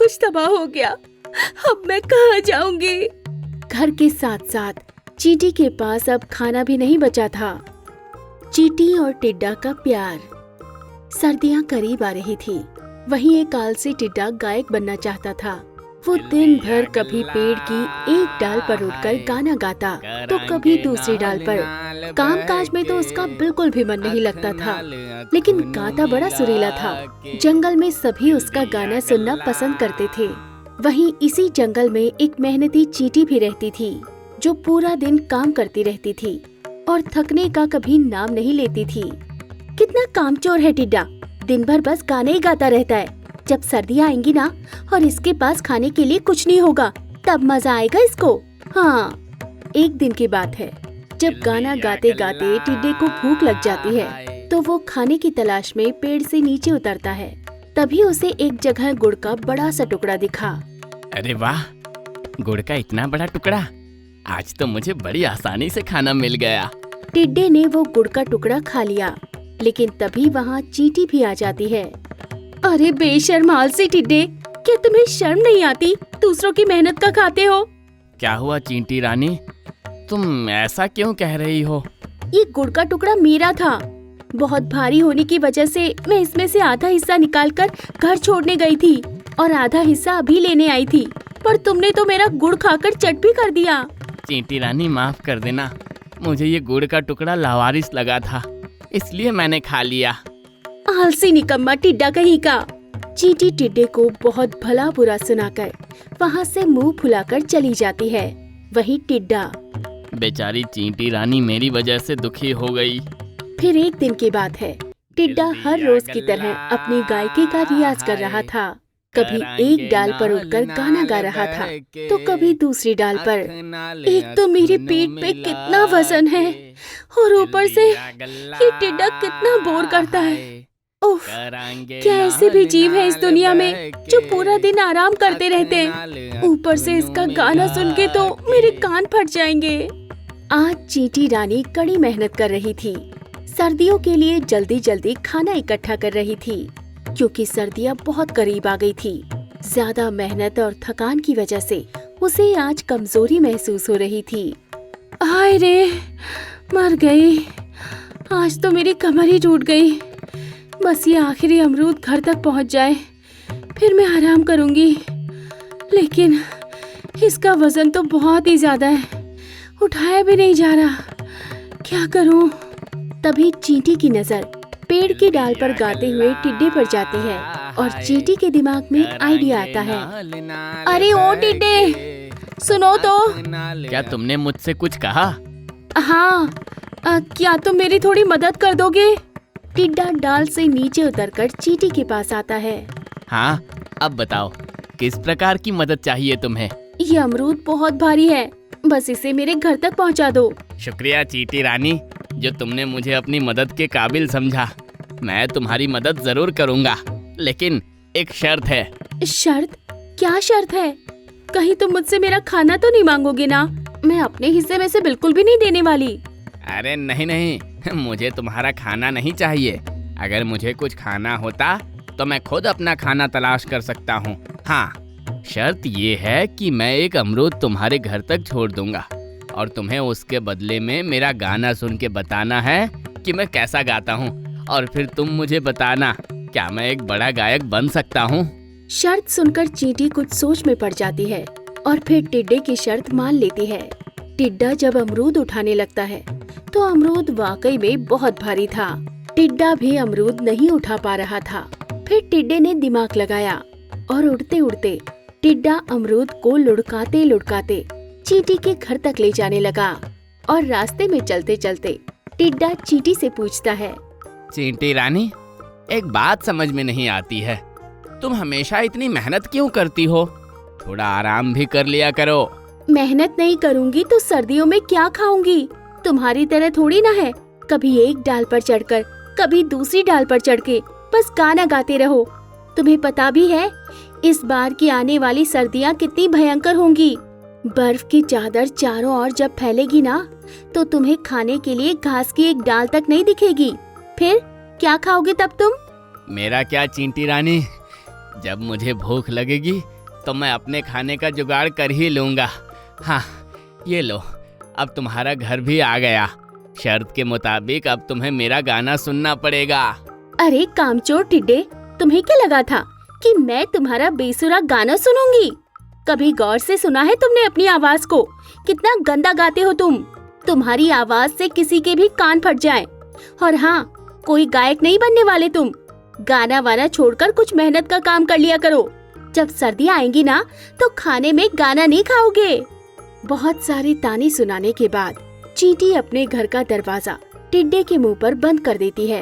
कुछ तबाह हो गया। अब मैं कहाँ जाऊंगी? घर के साथ साथ चींटी के पास अब खाना भी नहीं बचा था। चींटी और टिड्डा का प्यार। सर्दियाँ करीब आ रही थी। वहीं एक आलसी टिड्डा गायक बनना चाहता था। वो दिन भर कभी पेड़ की एक डाल पर उठकर गाना गाता तो कभी दूसरी डाल पर। कामकाज में तो उसका बिल्कुल भी मन नहीं लगता था, लेकिन गाता बड़ा सुरीला था। जंगल में सभी उसका गाना सुनना पसंद करते थे। वहीं इसी जंगल में एक मेहनती चींटी भी रहती थी, जो पूरा दिन काम करती रहती थी और थकने का कभी नाम नहीं लेती थी। कितना कामचोर है टिड्डा, दिन भर बस गाने ही गाता रहता है। जब सर्दियाँ आएंगी ना और इसके पास खाने के लिए कुछ नहीं होगा, तब मजा आएगा इसको। हाँ, एक दिन की बात है, जब गाना गाते गाते टिड्डे को भूख लग जाती है तो वो खाने की तलाश में पेड़ से नीचे उतरता है। तभी उसे एक जगह गुड़ का बड़ा सा टुकड़ा दिखा। अरे वाह, गुड़ का इतना बड़ा टुकड़ा! आज तो मुझे बड़ी आसानी से खाना मिल गया। टिड्डे ने वो गुड़ का टुकड़ा खा लिया, लेकिन तभी वहाँ चींटी भी आ जाती है। अरे बेशर्म आलसी टिड्डे, क्या तुम्हें शर्म नहीं आती? दूसरों की मेहनत का खाते हो। क्या हुआ चींटी रानी, तुम ऐसा क्यों कह रही हो? ये गुड़ का टुकड़ा मेरा था। बहुत भारी होने की वजह से मैं इसमें से आधा हिस्सा निकालकर घर छोड़ने गई थी और आधा हिस्सा अभी लेने आई थी, पर तुमने तो मेरा गुड़ खाकर चट भी कर दिया। चींटी रानी माफ कर देना, मुझे ये गुड़ का टुकड़ा लावारिस लगा था, इसलिए मैंने खा लिया। आलसी निकम्मा टिड्डा कहीं का। चींटी टिड्डे को बहुत भला बुरा सुनाकर वहाँ से मुंह फुलाकर चली जाती है। वहीं टिड्डा। बेचारी चींटी रानी मेरी वजह से दुखी हो गई। फिर एक दिन की बात है, टिड्डा हर रोज की तरह अपनी गायकी का रियाज कर रहा था। कभी एक डाल पर उठकर गाना गा रहा था तो कभी दूसरी डाल पर। एक तो मेरी पीठ पे कितना वजन है और ऊपर से ये टिड्डा कितना बोर करता है। उफ, क्या ऐसे भी जीव है इस दुनिया में जो पूरा दिन आराम करते रहते हैं। ऊपर से इसका गाना सुन के तो मेरे कान फट जाएंगे। आज चींटी रानी कड़ी मेहनत कर रही थी। सर्दियों के लिए जल्दी जल्दी खाना इकट्ठा कर रही थी, क्योंकि सर्दियाँ बहुत करीब आ गई थी। ज्यादा मेहनत और थकान की वजह से उसे आज कमजोरी महसूस हो रही थी। हाय रे, मर गई। आज तो मेरी कमर ही टूट गई। बस ये आखिरी अमरूद घर तक पहुंच जाए, फिर मैं आराम करूंगी। लेकिन इसका वजन तो बहुत ही ज्यादा है, उठाया भी नहीं जा रहा। क्या करूं? तभी चींटी की नजर पेड़ की डाल पर गाते हुए टिड्डे पर जाती है और चींटी के दिमाग में आइडिया आता है। अरे ओ टिड्डे, सुनो तो। क्या तुमने मुझसे कुछ कहा? हाँ, क्या तुम मेरी थोड़ी मदद कर दोगे? टिड्डा डाल से नीचे उतरकर चींटी के पास आता है। हाँ, अब बताओ किस प्रकार की मदद चाहिए तुम्हें? ये अमरूद बहुत भारी है, बस इसे मेरे घर तक पहुंचा दो। शुक्रिया चींटी रानी, जो तुमने मुझे अपनी मदद के काबिल समझा। मैं तुम्हारी मदद जरूर करूँगा, लेकिन एक शर्त है। शर्त? क्या शर्त है? कहीं तुम मुझसे मेरा खाना तो नहीं मांगोगे ना? मैं अपने हिस्से में से बिल्कुल भी नहीं देने वाली। अरे नहीं नहीं, मुझे तुम्हारा खाना नहीं चाहिए। अगर मुझे कुछ खाना होता तो मैं खुद अपना खाना तलाश कर सकता हूँ। हाँ, शर्त ये है कि मैं एक अमरूद तुम्हारे घर तक छोड़ दूंगा और तुम्हें उसके बदले में मेरा गाना सुन के बताना है कि मैं कैसा गाता हूँ, और फिर तुम मुझे बताना क्या मैं एक बड़ा गायक बन सकता हूँ। शर्त सुनकर चींटी कुछ सोच में पड़ जाती है और फिर टिड्डे की शर्त मान लेती है। टिड्डा जब अमरूद उठाने लगता है तो अमरूद वाकई में बहुत भारी था। टिड्डा भी अमरूद नहीं उठा पा रहा था। फिर टिड्डे ने दिमाग लगाया और उड़ते उड़ते टिड्डा अमरूद को लुढ़काते लुढ़काते चींटी के घर तक ले जाने लगा। और रास्ते में चलते चलते टिड्डा चींटी से पूछता है। चींटी रानी, एक बात समझ में नहीं आती है, तुम हमेशा इतनी मेहनत क्यों करती हो? थोड़ा आराम भी कर लिया करो। मेहनत नहीं करूँगी तो सर्दियों में क्या खाऊंगी? तुम्हारी तरह थोड़ी ना है, कभी एक डाल पर चढ़कर कभी दूसरी डाल पर चढ़ के बस गाना गाते रहो। तुम्हें पता भी है इस बार की आने वाली सर्दियाँ कितनी भयंकर होंगी। बर्फ की चादर चारों ओर जब फैलेगी ना तो तुम्हें खाने के लिए घास की एक डाल तक नहीं दिखेगी। फिर क्या खाओगे तब तुम? मेरा क्या चींटी रानी, जब मुझे भूख लगेगी तो मैं अपने खाने का जुगाड़ कर ही लूँगा। हाँ, ये लो, अब तुम्हारा घर भी आ गया। शर्त के मुताबिक अब तुम्हें मेरा गाना सुनना पड़ेगा। अरे कामचोर टिड्डे, तुम्हें क्या लगा था कि मैं तुम्हारा बेसुरा गाना सुनूंगी? कभी गौर से सुना है तुमने अपनी आवाज को? कितना गंदा गाते हो तुम। तुम्हारी आवाज से किसी के भी कान फट जाए। और हाँ, कोई गायक नहीं बनने वाले तुम। गाना वाना छोड़कर कुछ मेहनत का काम कर लिया करो। जब सर्दियाँ आएंगी ना, तो खाने में गाना नहीं खाओगे। बहुत सारे ताने सुनाने के बाद चींटी अपने घर का दरवाजा टिड्डे के मुंह पर बंद कर देती है।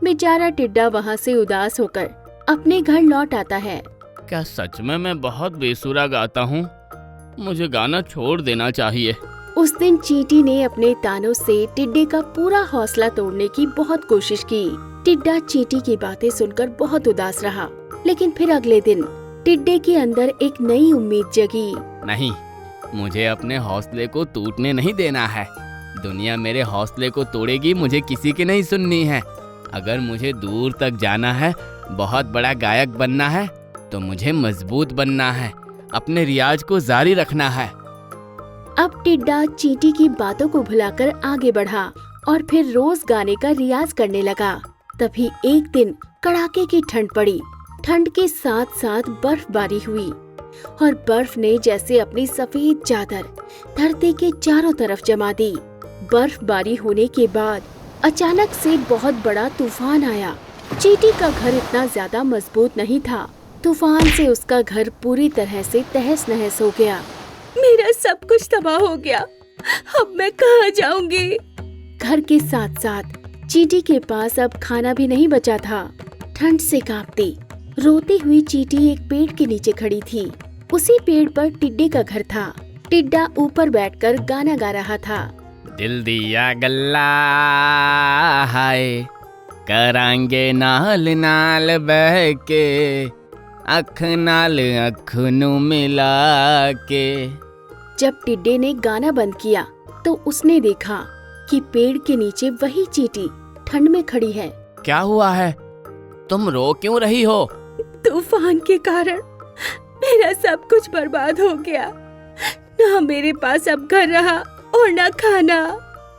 बेचारा टिड्डा वहाँ से उदास होकर अपने घर लौट आता है। क्या सच में मैं बहुत बेसुरा गाता हूँ? मुझे गाना छोड़ देना चाहिए। उस दिन चींटी ने अपने तानों से टिड्डे का पूरा हौसला तोड़ने की बहुत कोशिश की। टिड्डा चींटी की बातें सुनकर बहुत उदास रहा, लेकिन फिर अगले दिन टिड्डे के अंदर एक नई उम्मीद जगी। नहीं, मुझे अपने हौसले को टूटने नहीं देना है। दुनिया मेरे हौसले को तोड़ेगी, मुझे किसी की नहीं सुननी है। अगर मुझे दूर तक जाना है, बहुत बड़ा गायक बनना है, तो मुझे मजबूत बनना है, अपने रियाज को जारी रखना है। अब टिड्डा चींटी की बातों को भुलाकर आगे बढ़ा और फिर रोज गाने का रियाज करने लगा। तभी एक दिन कड़ाके की ठंड पड़ी। ठंड के साथ साथ बर्फबारी हुई और बर्फ ने जैसे अपनी सफेद चादर धरती के चारों तरफ जमा दी। बर्फबारी होने के बाद अचानक से बहुत बड़ा तूफान आया। चींटी का घर इतना ज्यादा मजबूत नहीं था। तूफान से उसका घर पूरी तरह से तहस नहस हो गया। मेरा सब कुछ तबाह हो गया। अब मैं कहाँ जाऊंगी? घर के साथ साथ चींटी के पास अब खाना भी नहीं बचा था। ठंड से कांपती रोती हुई चींटी एक पेड़ के नीचे खड़ी थी। उसी पेड़ पर टिड्डे का घर था। टिड्डा ऊपर बैठकर गाना गा रहा था। दिल दिया गल्ला हाय, करांगे नाल नाल बह के, अख नाल अख नू मिला के। जब टिड्डे ने गाना बंद किया तो उसने देखा कि पेड़ के नीचे वही चींटी ठंड में खड़ी है। क्या हुआ है? तुम रो क्यों रही हो? तूफान के कारण मेरा सब कुछ बर्बाद हो गया। ना मेरे पास अब घर रहा और ना खाना।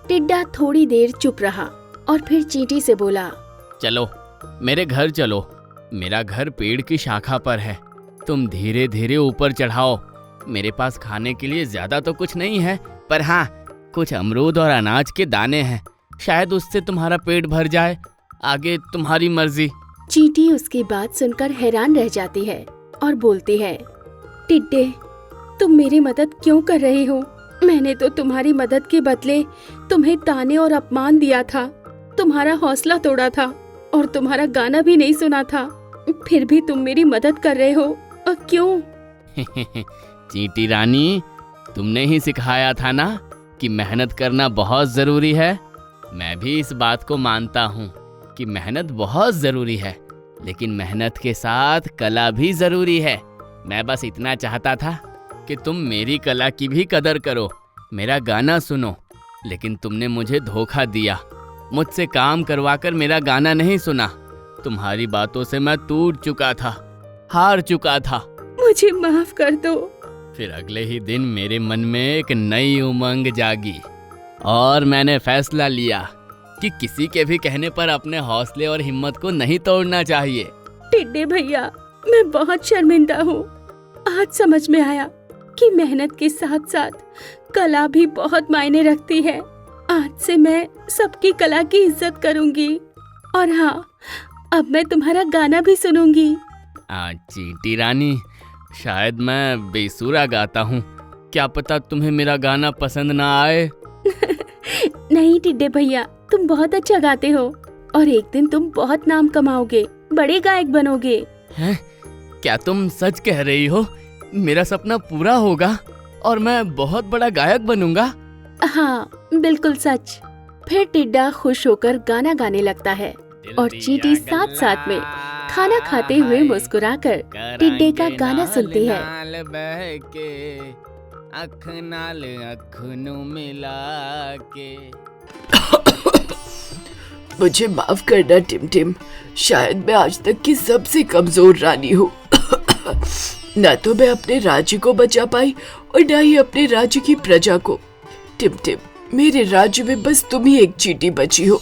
टिड्डा थोड़ी देर चुप रहा और फिर चींटी से बोला, चलो मेरे घर चलो। मेरा घर पेड़ की शाखा पर है। तुम धीरे धीरे ऊपर चढ़ाओ। मेरे पास खाने के लिए ज्यादा तो कुछ नहीं है, पर हाँ, कुछ अमरूद और अनाज के दाने हैं। शायद उससे तुम्हारा पेट भर जाए। आगे तुम्हारी मर्जी। चींटी उसकी बात सुनकर हैरान रह जाती है और बोलती है, टिड्डे, तुम मेरी मदद क्यों कर रहे हो? मैंने तो तुम्हारी मदद के बदले तुम्हें ताने और अपमान दिया था, तुम्हारा हौसला तोड़ा था और तुम्हारा गाना भी नहीं सुना था। फिर भी तुम मेरी मदद कर रहे हो, और क्यों? चींटी रानी, तुमने ही सिखाया था ना कि मेहनत करना बहुत जरूरी है। मैं भी इस बात को मानता हूँ कि मेहनत बहुत जरूरी है, लेकिन मेहनत के साथ कला भी जरूरी है। मैं बस इतना चाहता था कि तुम मेरी कला की भी कदर करो, मेरा गाना सुनो, लेकिन तुमने मुझे धोखा दिया। मुझसे काम करवाकर मेरा गाना नहीं सुना। तुम्हारी बातों से मैं टूट चुका था, हार चुका था। मुझे माफ कर दो। फिर अगले ही दिन मेरे मन में एक नई उमंग जागी और मैंने फैसला लिया कि किसी के भी कहने पर अपने हौसले और हिम्मत को नहीं तोड़ना चाहिए। टिड्डे भैया, मैं बहुत शर्मिंदा हूँ। आज समझ में आया कि मेहनत के साथ साथ कला भी बहुत मायने रखती है। आज से मैं सबकी कला की इज्जत करूंगी और हाँ, अब मैं तुम्हारा गाना भी सुनूंगी। चींटी रानी, शायद मैं बेसुरा गाता हूँ। क्या पता तुम्हें मेरा गाना पसंद ना आए। नहीं टिड्डे भैया, तुम बहुत अच्छा गाते हो और एक दिन तुम बहुत नाम कमाओगे, बड़े गायक बनोगे। हैं? क्या तुम सच कह रही हो? मेरा सपना पूरा होगा और मैं बहुत बड़ा गायक बनूंगा? हाँ, बिल्कुल सच। फिर टिड्डा खुश होकर गाना गाने लगता है और चींटी साथ साथ में खाना खाते हुए मुस्कुराकर टिड्डे का गाना सुनती है। अख नाल अख नू मिला के। मुझे माफ करना टिम टिम, शायद मैं आज तक की सबसे कमजोर रानी हूँ। न तो मैं अपने राज्य को बचा पाई और न ही अपने राज्य की प्रजा को। टिम टिम, मेरे राज्य में बस तुम ही एक चींटी बची हो।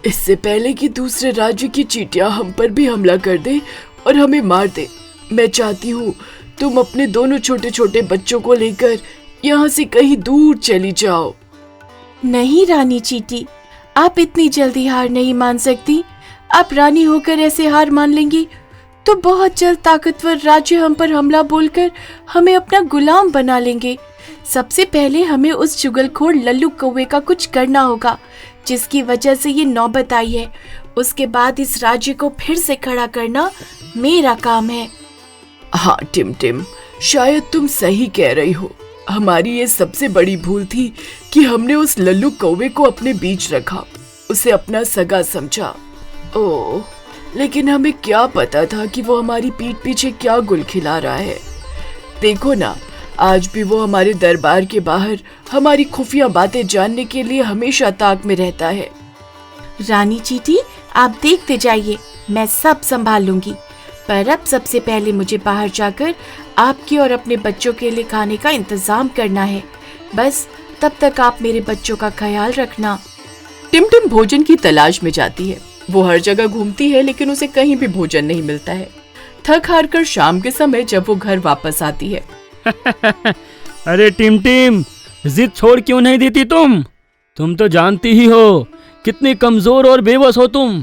इससे पहले कि दूसरे राज्य की चींटियां हम पर भी हमला कर दे और हमें मार दे, मैं चाहती हूँ तुम अपने दोनों छोटे छोटे बच्चों को लेकर यहाँ से कहीं दूर चली जाओ। नहीं रानी चींटी, आप इतनी जल्दी हार नहीं मान सकती। आप रानी होकर ऐसे हार मान लेंगी तो बहुत जल्द ताकतवर राज्य हम पर हमला बोलकर हमें अपना गुलाम बना लेंगे। सबसे पहले हमें उस चुगलखोर लल्लू कौवे का कुछ करना होगा जिसकी वजह से ये नौबत आई है। उसके बाद इस राज्य को फिर से खड़ा करना मेरा काम है। हाँ टिम टिम, शायद तुम सही कह रही हो। हमारी ये सबसे बड़ी भूल थी कि हमने उस लल्लू कौवे को अपने बीच रखा, उसे अपना सगा समझा। ओह, लेकिन हमें क्या पता था कि वो हमारी पीठ पीछे क्या गुल खिला रहा है। देखो ना, आज भी वो हमारे दरबार के बाहर हमारी खुफिया बातें जानने के लिए हमेशा ताक में रहता है। रानी चींटी, आप देखते जाइए, मैं सब संभाल लूंगी। पर अब सबसे पहले मुझे बाहर जाकर आपके और अपने बच्चों के लिए खाने का इंतजाम करना है। बस तब तक आप मेरे बच्चों का ख्याल रखना। टिम टिम भोजन की तलाश में जाती है। वो हर जगह घूमती है लेकिन उसे कहीं भी भोजन नहीं मिलता है। थक हार कर शाम के समय जब वो घर वापस आती है। अरे टिम टिम, जिद छोड़ क्यों नहीं देती तुम तो जानती ही हो कितनी कमजोर और बेबस हो तुम।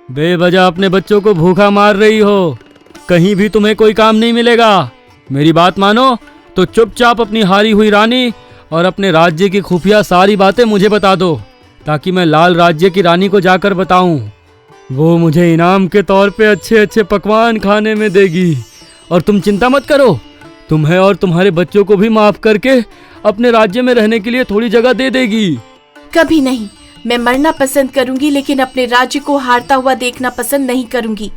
बेवजह अपने बच्चों को भूखा मार रही हो। कहीं भी तुम्हें कोई काम नहीं मिलेगा। मेरी बात मानो तो चुपचाप अपनी हारी हुई रानी और अपने राज्य की खुफिया सारी बातें मुझे बता दो, ताकि मैं लाल राज्य की रानी को जाकर बताऊं। वो मुझे इनाम के तौर पे अच्छे अच्छे पकवान खाने में देगी। और तुम चिंता मत करो, तुम्हें और तुम्हारे बच्चों को भी माफ करके अपने राज्य में रहने के लिए थोड़ी जगह दे देगी। कभी नहीं, मैं मरना पसंद करूंगी लेकिन अपने राज्य को हारता हुआ देखना पसंद नहीं करूंगी।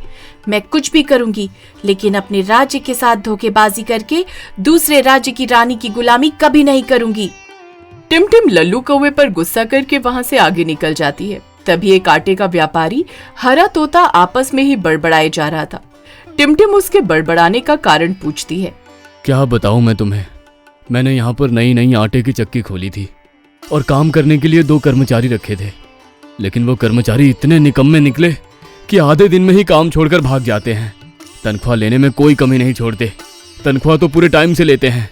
मैं कुछ भी करूंगी लेकिन अपने राज्य के साथ धोखेबाजी करके दूसरे राज्य की रानी की गुलामी कभी नहीं करूंगी। टिम टिम लल्लू कौवे पर गुस्सा करके वहाँ से आगे निकल जाती है। तभी एक आटे का व्यापारी हरा तोता आपस में ही बड़बड़ाए जा रहा था। टिम टिम उसके बड़बड़ाने का कारण पूछती है। क्या बताऊं मैं तुम्हें, मैंने यहाँ पर नई नई आटे की चक्की खोली थी और काम करने के लिए 2 कर्मचारी रखे थे, लेकिन वो कर्मचारी इतने निकम्मे निकले कि आधे दिन में ही काम छोड़कर भाग जाते हैं। तनख्वाह लेने में कोई कमी नहीं छोड़ते, तनख्वाह तो पूरे टाइम से लेते हैं।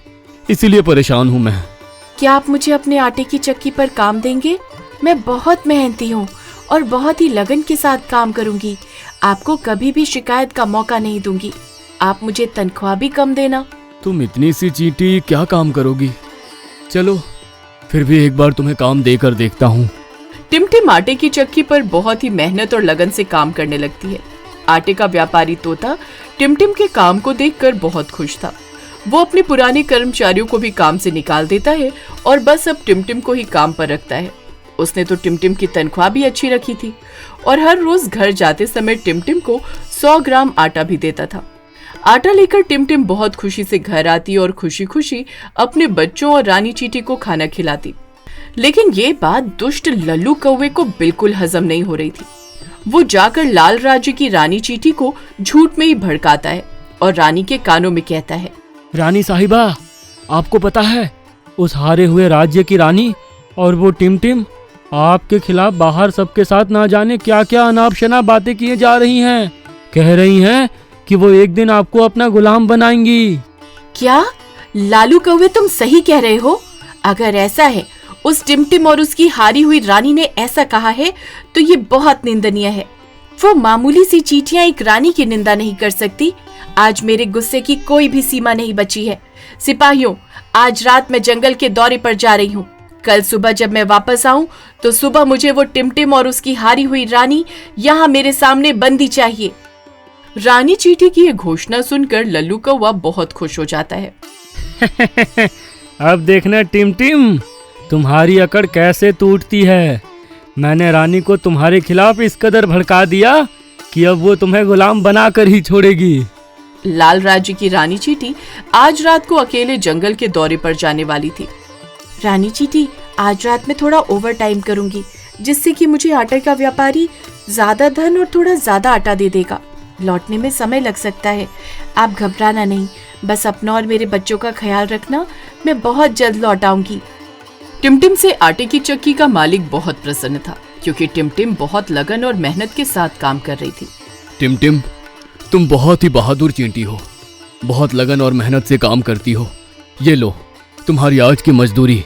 इसीलिए परेशान हूँ मैं। क्या आप मुझे अपने आटे की चक्की पर काम देंगे? मैं बहुत मेहनती हूँ और बहुत ही लगन के साथ काम करूंगी। आपको कभी भी शिकायत का मौका नहीं दूंगी। आप मुझे तनख्वाह भी कम देना। तुम इतनी सी चींटी क्या काम करोगी? चलो फिर भी एक बार तुम्हें काम देकर देखता हूँ। टिम टिम आटे की चक्की पर बहुत ही मेहनत और लगन से काम करने लगती है। आटे का व्यापारी तोता टिम टिम के काम को देखकर बहुत खुश था। वो अपने पुराने कर्मचारियों को भी काम से निकाल देता है और बस अब टिम टिम को ही काम पर रखता है। उसने तो टिम टिम की तनख्वाह भी अच्छी रखी थी और हर रोज घर जाते समय टिम टिम को 100 ग्राम आटा भी देता था। आटा लेकर टिम टिम बहुत खुशी से घर आती और खुशी खुशी अपने बच्चों और रानी चींटी को खाना खिलाती। लेकिन ये बात दुष्ट लल्लू कौवे को बिल्कुल हजम नहीं हो रही थी। वो जाकर लाल राज्य की रानी चींटी को झूठ में ही भड़काता है और रानी के कानों में कहता है। रानी साहिबा, आपको पता है उस हारे हुए राज्य की रानी और वो टिम टिम आपके खिलाफ बाहर सबके साथ ना जाने क्या क्या अनाप शनाप बातें किए जा रही हैं। कह रही हैं कि वो एक दिन आपको अपना गुलाम बनाएंगी। क्या? लालू कौवे, तुम सही कह रहे हो। अगर ऐसा है, उस टिम टिम और उसकी हारी हुई रानी ने ऐसा कहा है तो ये बहुत निंदनीय है। वो मामूली सी चींटियां एक रानी की निंदा नहीं कर सकती। आज मेरे गुस्से की कोई भी सीमा नहीं बची है। सिपाहियों, आज रात मैं जंगल के दौरे पर जा रही हूँ। कल सुबह जब मैं वापस आऊं तो सुबह मुझे वो टिम टिम और उसकी हारी हुई रानी यहाँ मेरे सामने बंदी चाहिए। रानी चींटी की ये घोषणा सुनकर लल्लू कौवा बहुत खुश हो जाता है। अब देखना टिम टिम, तुम्हारी अकड़ कैसे टूटती है। मैंने रानी को तुम्हारे खिलाफ इस कदर भड़का दिया कि अब वो तुम्हें गुलाम बनाकर ही छोड़ेगी। लाल राज्य की रानी चींटी आज रात को अकेले जंगल के दौरे पर जाने वाली थी। रानी चींटी, आज रात में थोड़ा ओवर टाइम करूंगी जिससे कि मुझे आटे का व्यापारी ज्यादा धन और थोड़ा ज्यादा आटा दे देगा। लौटने में समय लग सकता है। आप घबराना नहीं, बस अपना और मेरे बच्चों का ख्याल रखना। मैं बहुत जल्द लौट आऊंगी। टिमटिम से आटे की चक्की का मालिक बहुत प्रसन्न था, क्योंकि टिमटिम बहुत लगन और मेहनत के साथ काम कर रही थी। टिमटिम, तुम बहुत ही बहादुर चींटी हो, बहुत लगन और मेहनत से काम करती हो। ये लो तुम्हारी आज की मजदूरी,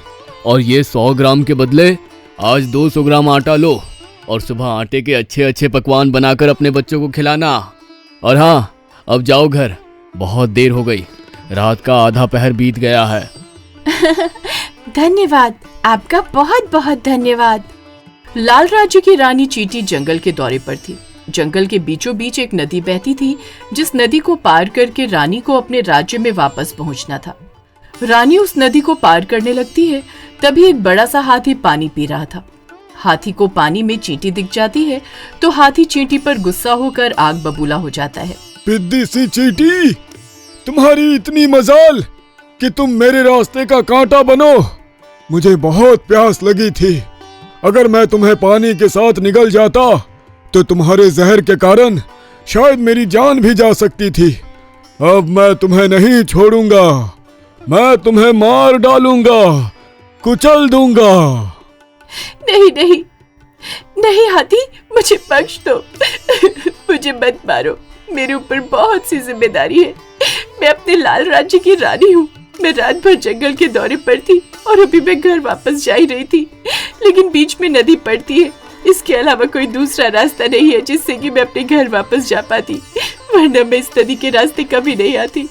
और ये 100 ग्राम के बदले आज 200 ग्राम आटा लो, और सुबह आटे के अच्छे अच्छे पकवान बनाकर अपने बच्चों को खिलाना। और हाँ, अब जाओ घर, बहुत देर हो गई, रात का आधा पहर बीत गया है। धन्यवाद, आपका बहुत बहुत धन्यवाद। लाल राज्य की रानी चींटी जंगल के दौरे पर थी। जंगल के बीचों बीच एक नदी बहती थी, जिस नदी को पार करके रानी को अपने राज्य में वापस पहुंचना था। रानी उस नदी को पार करने लगती है, तभी एक बड़ा सा हाथी पानी पी रहा था। हाथी को पानी में चींटी दिख जाती है, तो हाथी चींटी पर गुस्सा होकर आग बबूला हो जाता है। पिद्दी सी चींटी, तुम्हारी इतनी मजाल कि तुम मेरे रास्ते का कांटा बनो। मुझे बहुत प्यास लगी थी, अगर मैं तुम्हें पानी के साथ निगल जाता तो तुम्हारे जहर के कारण शायद मेरी जान भी जा सकती थी। अब मैं तुम्हें नहीं छोड़ूंगा, मैं तुम्हें मार डालूंगा, कुचल दूंगा। नहीं नहीं नहीं हाथी, मुझे बख्श दो। मुझे मत मारो, मेरे ऊपर बहुत सी जिम्मेदारी है। मैं अपने लाल राज्य की रानी हूँ। मैं रात भर जंगल के दौरे पर थी और अभी मैं घर वापस जा ही रही थी, लेकिन बीच में नदी पड़ती है। इसके अलावा कोई दूसरा रास्ता नहीं है जिससे कि मैं अपने घर वापस जा पाती, वरना मैं इस नदी के रास्ते कभी नहीं आती।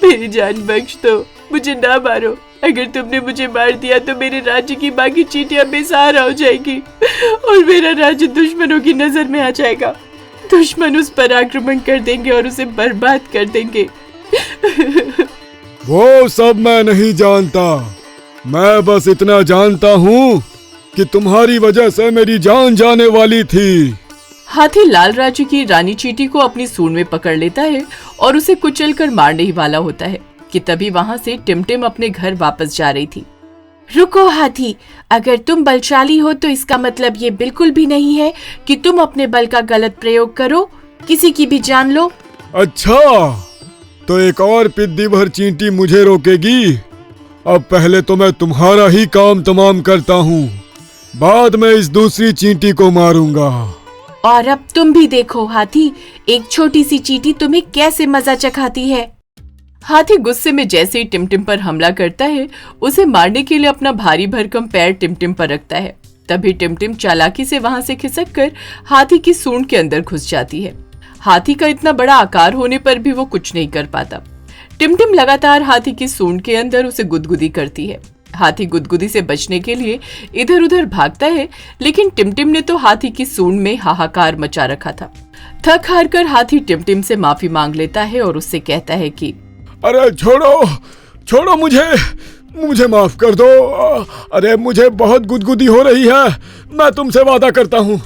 मेरी जान बख्श दो, मुझे ना मारो। अगर तुमने मुझे मार दिया तो मेरे राज्य की बाकी चींटियां बेसहारा हो जाएगी और मेरा राज्य दुश्मनों की नजर में आ जाएगा। दुश्मन उस पर आक्रमण कर देंगे और उसे बर्बाद कर देंगे। वो सब मैं नहीं जानता, मैं बस इतना जानता हूँ कि तुम्हारी वजह से मेरी जान जाने वाली थी। हाथी लाल राज्य की रानी चींटी को अपनी सूंड में पकड़ लेता है और उसे कुचलकर मारने ही वाला होता है कि तभी वहाँ से टिमटिम अपने घर वापस जा रही थी। रुको हाथी, अगर तुम बलशाली हो तो इसका मतलब ये बिल्कुल भी नहीं है कि तुम अपने बल का गलत प्रयोग करो, किसी की भी जान लो। अच्छा, तो एक और पिद्दी भर चींटी मुझे रोकेगी? अब पहले तो मैं तुम्हारा ही काम तमाम करता हूँ, बाद में इस दूसरी चींटी को मारूंगा। और अब तुम भी देखो हाथी, एक छोटी सी चींटी तुम्हें कैसे मजा चखाती है। हाथी गुस्से में जैसे ही टिमटिम पर हमला करता है, उसे मारने के लिए अपना भारी भरकम पैर टिमटिम पर रखता है। तभी टिमटिम चालाकी से वहां से खिसक कर हाथी की सूंड के अंदर घुस जाती है। हाथी का इतना बड़ा आकार होने पर भी वो कुछ नहीं कर पाता। टिमटिम लगातार हाथी की सूंड के अंदर उसे गुदगुदी करती है। हाथी गुदगुदी से बचने के लिए इधर उधर भागता है, लेकिन टिमटिम ने तो हाथी की सूंड में हाहाकार मचा रखा था। थक हार कर हाथी टिमटिम से माफी मांग लेता है और उससे कहता है कि अरे छोड़ो छोड़ो, मुझे माफ कर दो। अरे मुझे बहुत गुदगुदी हो रही है। मैं तुमसे वादा करता हूँ,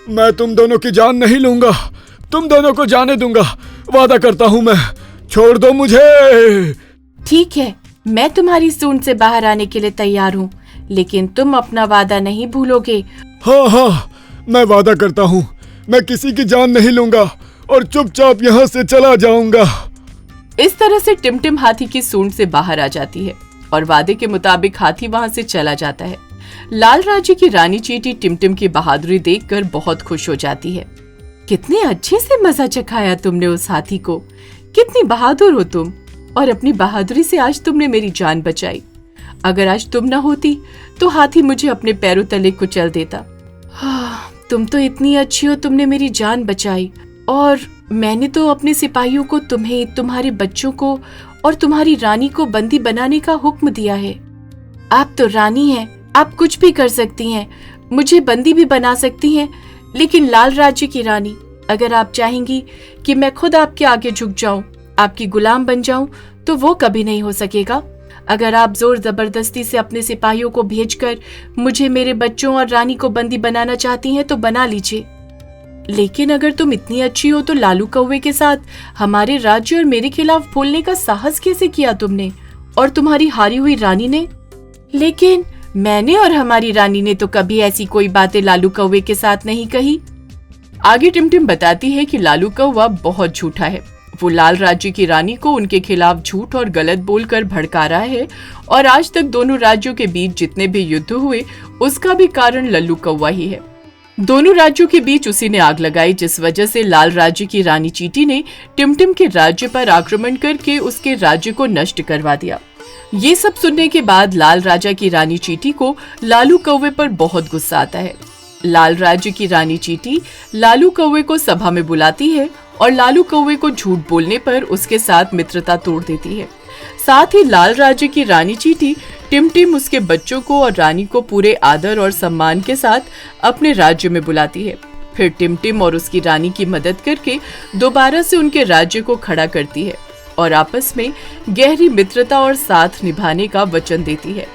मैं तुम दोनों की जान नहीं लूंगा, तुम दोनों को जाने दूंगा, वादा करता हूँ मैं। छोड़ दो मुझे। ठीक है, मैं तुम्हारी सूंड से बाहर आने के लिए तैयार हूँ, लेकिन तुम अपना वादा नहीं भूलोगे। हाँ, मैं वादा करता हूँ, मैं किसी की जान नहीं लूंगा और चुपचाप यहाँ से चला जाऊंगा। इस तरह से टिमटिम हाथी की सूंड से बाहर आ जाती है और वादे के मुताबिक हाथी वहां से चला जाता है। लाल राज्य की रानी चींटी टिमटिम की बहादुरी देखकर बहुत खुश हो जाती है। कितने अच्छे से मजा चखाया तुमने उस हाथी को, कितनी बहादुर हो तुम, और अपनी बहादुरी से आज तुमने मेरी जान बचाई। अगर आज तुम न होती तो हाथी मुझे अपने पैरों तले कुचल देता। तुम तो इतनी अच्छी हो, तुमने मेरी जान बचाई, और मैंने तो अपने सिपाहियों को तुम्हें, तुम्हारे बच्चों को और तुम्हारी रानी को बंदी बनाने का हुक्म दिया है। आप तो रानी हैं, आप कुछ भी कर सकती हैं, मुझे बंदी भी बना सकती हैं, लेकिन लाल राज्य की रानी, अगर आप चाहेंगी कि मैं खुद आपके आगे झुक जाऊं, आपकी गुलाम बन जाऊं, तो वो कभी नहीं हो सकेगा। अगर आप जोर जबरदस्ती से अपने सिपाहियों को भेजकर मुझे, मेरे बच्चों और रानी को बंदी बनाना चाहती हैं तो बना लीजिए, लेकिन अगर तुम इतनी अच्छी हो तो लालू कौवे के साथ हमारे राज्य और मेरे खिलाफ बोलने का साहस कैसे किया तुमने, और तुम्हारी हारी हुई रानी ने? लेकिन मैंने और हमारी रानी ने तो कभी ऐसी कोई बातें लालू कौवे के साथ नहीं कही। आगे टिमटिम बताती है कि लालू कौवा बहुत झूठा है। वो लाल राज्य की रानी को उनके खिलाफ झूठ और गलत बोलकर भड़का रहा है और आज तक दोनों राज्यों के बीच जितने भी युद्ध हुए उसका भी कारण लल्लू कौवा ही है। दोनों राज्यों के बीच उसी ने आग लगाई, जिस वजह से लाल राज्य की रानी चींटी ने टिमटिम के राज्य पर आक्रमण करके उसके राज्य को नष्ट करवा दिया। ये सब सुनने के बाद लाल राजा की रानी चींटी को लालू कौवे पर बहुत गुस्सा आता है। लाल राज्य की रानी चींटी लालू कौवे को सभा में बुलाती है और लालू कौवे को झूठ बोलने पर उसके साथ मित्रता तोड़ देती है। साथ ही लाल राज्य की रानी चींटी टिमटिम, उसके बच्चों को और रानी को पूरे आदर और सम्मान के साथ अपने राज्य में बुलाती है। फिर टिमटिम और उसकी रानी की मदद करके दोबारा से उनके राज्य को खड़ा करती है और आपस में गहरी मित्रता और साथ निभाने का वचन देती है।